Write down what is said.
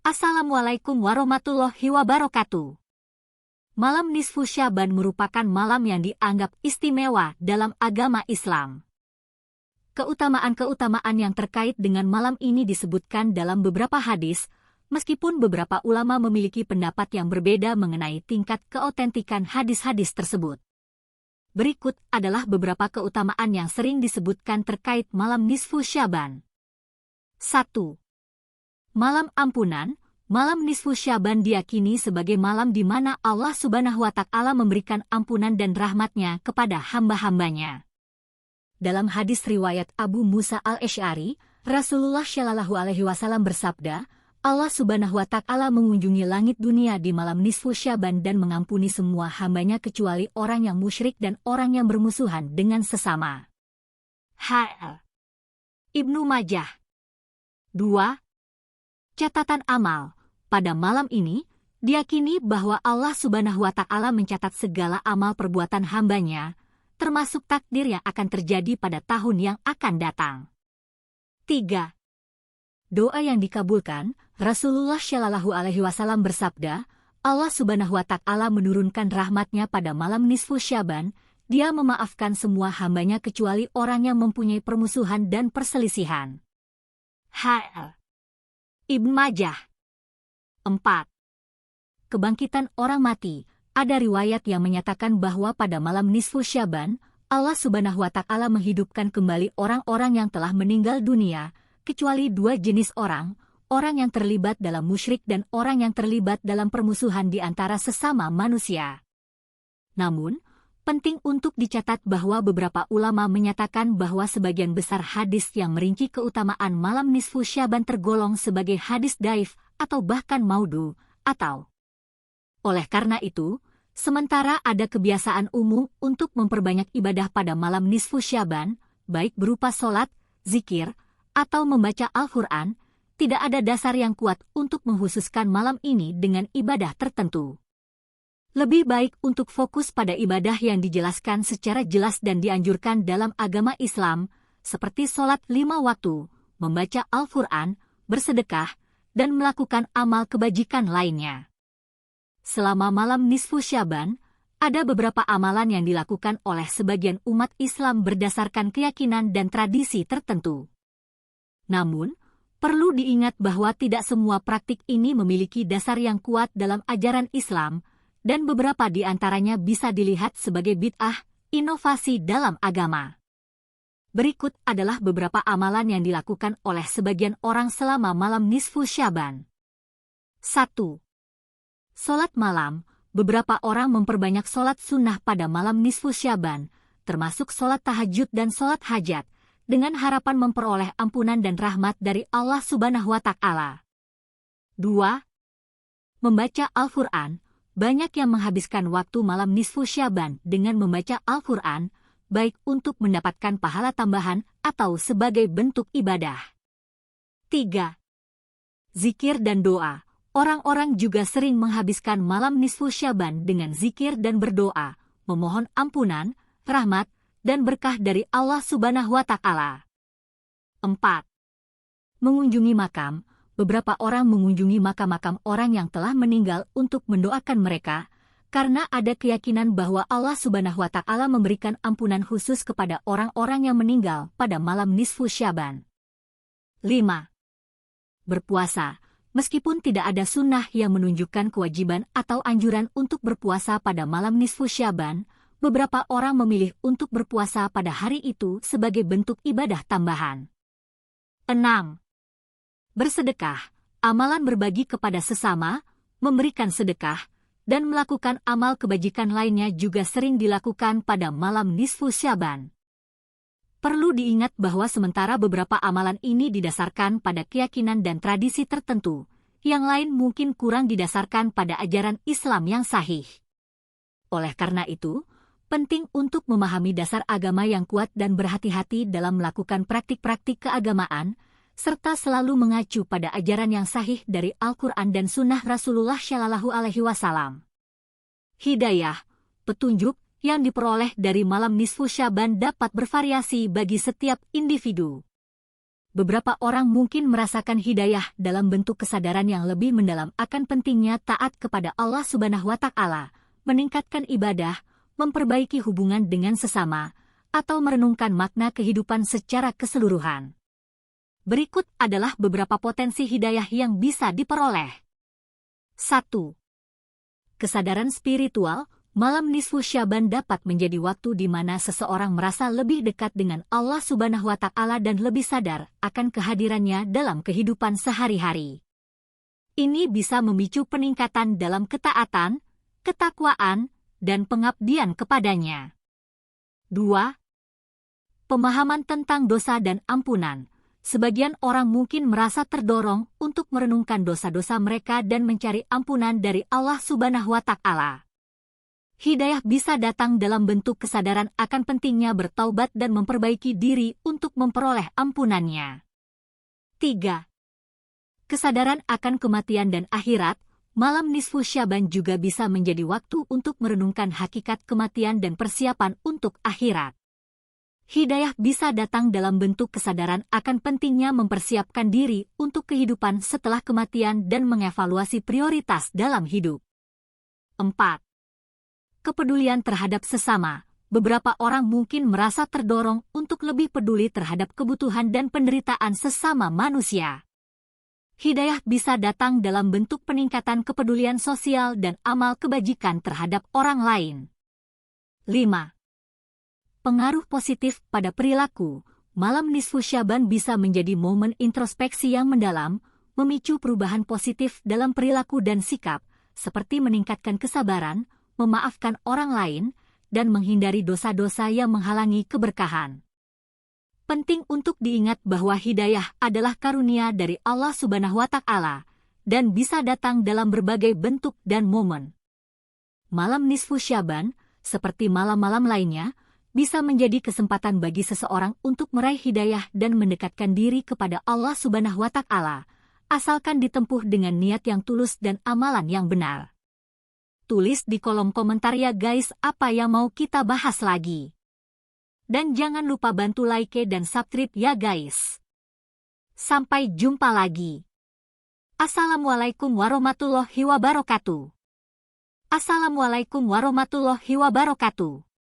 Assalamualaikum warahmatullahi wabarakatuh. Malam nisfu Syaban merupakan malam yang dianggap istimewa dalam agama Islam. Keutamaan-keutamaan yang terkait dengan malam ini disebutkan dalam beberapa hadis, meskipun beberapa ulama memiliki pendapat yang berbeda mengenai tingkat keotentikan hadis-hadis tersebut. Berikut adalah beberapa keutamaan yang sering disebutkan terkait malam nisfu Syaban. 1. Malam ampunan. Malam nisfu Syaban diyakini sebagai malam di mana Allah Subhanahu wa Ta'ala memberikan ampunan dan rahmat-Nya kepada hamba-hambanya. Dalam hadis riwayat Abu Musa al-Asy'ari, Rasulullah Shallallahu Alaihi Wasallam bersabda, Allah Subhanahu wa Ta'ala mengunjungi langit dunia di malam nisfu Syaban dan mengampuni semua hambanya kecuali orang yang musyrik dan orang yang bermusuhan dengan sesama. H.L. Ibnu Majah. 2. Catatan amal. Pada malam ini, diyakini bahwa Allah Subhanahu wa Ta'ala mencatat segala amal perbuatan hambanya, termasuk takdir yang akan terjadi pada tahun yang akan datang. 3. Doa yang dikabulkan. Rasulullah Shallallahu Alaihi Wasallam bersabda, Allah Subhanahu wa Ta'ala menurunkan rahmat-Nya pada malam nisfu Syaban, Dia memaafkan semua hambanya kecuali orang yang mempunyai permusuhan dan perselisihan. H.L. Ibnu Majah. 4. Kebangkitan orang mati. Ada riwayat yang menyatakan bahwa pada malam nisfu Syaban, Allah Subhanahu wa Ta'ala menghidupkan kembali orang-orang yang telah meninggal dunia, kecuali dua jenis orang yang terlibat dalam musyrik dan orang yang terlibat dalam permusuhan di antara sesama manusia. Namun, penting untuk dicatat bahwa beberapa ulama menyatakan bahwa sebagian besar hadis yang merinci keutamaan malam nisfu Syaban tergolong sebagai hadis dhaif atau bahkan maudhu, atau. Oleh karena itu, sementara ada kebiasaan umum untuk memperbanyak ibadah pada malam nisfu Syaban, baik berupa sholat, zikir, atau membaca Al-Quran, tidak ada dasar yang kuat untuk menghususkan malam ini dengan ibadah tertentu. Lebih baik untuk fokus pada ibadah yang dijelaskan secara jelas dan dianjurkan dalam agama Islam, seperti sholat 5 waktu, membaca Al-Quran, bersedekah, dan melakukan amal kebajikan lainnya. Selama malam nisfu Syaban, ada beberapa amalan yang dilakukan oleh sebagian umat Islam berdasarkan keyakinan dan tradisi tertentu. Namun, perlu diingat bahwa tidak semua praktik ini memiliki dasar yang kuat dalam ajaran Islam, dan beberapa di antaranya bisa dilihat sebagai bid'ah, inovasi dalam agama. Berikut adalah beberapa amalan yang dilakukan oleh sebagian orang selama malam nisfu Syaban. 1. Sholat malam. Beberapa orang memperbanyak sholat sunnah pada malam nisfu Syaban, termasuk sholat tahajud dan sholat hajat, dengan harapan memperoleh ampunan dan rahmat dari Allah Subhanahu wa Ta'ala. 2. Membaca Al-Quran. Banyak yang menghabiskan waktu malam nisfu Syaban dengan membaca Al-Quran, baik untuk mendapatkan pahala tambahan atau sebagai bentuk ibadah. 3. Zikir dan doa. Orang-orang juga sering menghabiskan malam nisfu Syaban dengan zikir dan berdoa, memohon ampunan, rahmat, dan berkah dari Allah Subhanahu wa Ta'ala. 4. Mengunjungi makam. Beberapa orang mengunjungi makam-makam orang yang telah meninggal untuk mendoakan mereka, karena ada keyakinan bahwa Allah Subhanahu wa Ta'ala memberikan ampunan khusus kepada orang-orang yang meninggal pada malam nisfu Syaban. 5. Berpuasa. Meskipun tidak ada sunnah yang menunjukkan kewajiban atau anjuran untuk berpuasa pada malam nisfu Syaban, beberapa orang memilih untuk berpuasa pada hari itu sebagai bentuk ibadah tambahan. 6. Bersedekah. Amalan berbagi kepada sesama, memberikan sedekah, dan melakukan amal kebajikan lainnya juga sering dilakukan pada malam nisfu Syaban. Perlu diingat bahwa sementara beberapa amalan ini didasarkan pada keyakinan dan tradisi tertentu, yang lain mungkin kurang didasarkan pada ajaran Islam yang sahih. Oleh karena itu, penting untuk memahami dasar agama yang kuat dan berhati-hati dalam melakukan praktik-praktik keagamaan, serta selalu mengacu pada ajaran yang sahih dari Al-Quran dan Sunnah Rasulullah Shallallahu Alaihi Wasallam. Hidayah, petunjuk yang diperoleh dari malam nisfu Syaban dapat bervariasi bagi setiap individu. beberapa orang mungkin merasakan hidayah dalam bentuk kesadaran yang lebih mendalam akan pentingnya taat kepada Allah Subhanahu wa Ta'ala, meningkatkan ibadah, memperbaiki hubungan dengan sesama, atau merenungkan makna kehidupan secara keseluruhan. Berikut adalah beberapa potensi hidayah yang bisa diperoleh. 1. Kesadaran spiritual. Malam nisfu Syaban dapat menjadi waktu di mana seseorang merasa lebih dekat dengan Allah Subhanahu wa Ta'ala dan lebih sadar akan kehadirannya dalam kehidupan sehari-hari. Ini bisa memicu peningkatan dalam ketaatan, ketakwaan, dan pengabdian kepadanya. 2. Pemahaman tentang dosa dan ampunan. Sebagian orang mungkin merasa terdorong untuk merenungkan dosa-dosa mereka dan mencari ampunan dari Allah Subhanahu wa Ta'ala. Hidayah bisa datang dalam bentuk kesadaran akan pentingnya bertaubat dan memperbaiki diri untuk memperoleh ampunannya. 3. Kesadaran akan kematian dan akhirat. Malam nisfu Syaban juga bisa menjadi waktu untuk merenungkan hakikat kematian dan persiapan untuk akhirat. Hidayah bisa datang dalam bentuk kesadaran akan pentingnya mempersiapkan diri untuk kehidupan setelah kematian dan mengevaluasi prioritas dalam hidup. 4. Kepedulian terhadap sesama. Beberapa orang mungkin merasa terdorong untuk lebih peduli terhadap kebutuhan dan penderitaan sesama manusia. Hidayah bisa datang dalam bentuk peningkatan kepedulian sosial dan amal kebajikan terhadap orang lain. 5. Pengaruh positif pada perilaku. Malam nisfu Syaban bisa menjadi momen introspeksi yang mendalam, memicu perubahan positif dalam perilaku dan sikap, seperti meningkatkan kesabaran, memaafkan orang lain, dan menghindari dosa-dosa yang menghalangi keberkahan. Penting untuk diingat bahwa hidayah adalah karunia dari Allah Subhanahu wa Ta'ala dan bisa datang dalam berbagai bentuk dan momen. Malam nisfu Syaban, seperti malam-malam lainnya, bisa menjadi kesempatan bagi seseorang untuk meraih hidayah dan mendekatkan diri kepada Allah Subhanahu wa Ta'ala, asalkan ditempuh dengan niat yang tulus dan amalan yang benar. Tulis di kolom komentar ya guys apa yang mau kita bahas lagi. Dan jangan lupa bantu like dan subscribe ya guys. Sampai jumpa lagi. Assalamualaikum warahmatullahi wabarakatuh. Assalamualaikum warahmatullahi wabarakatuh.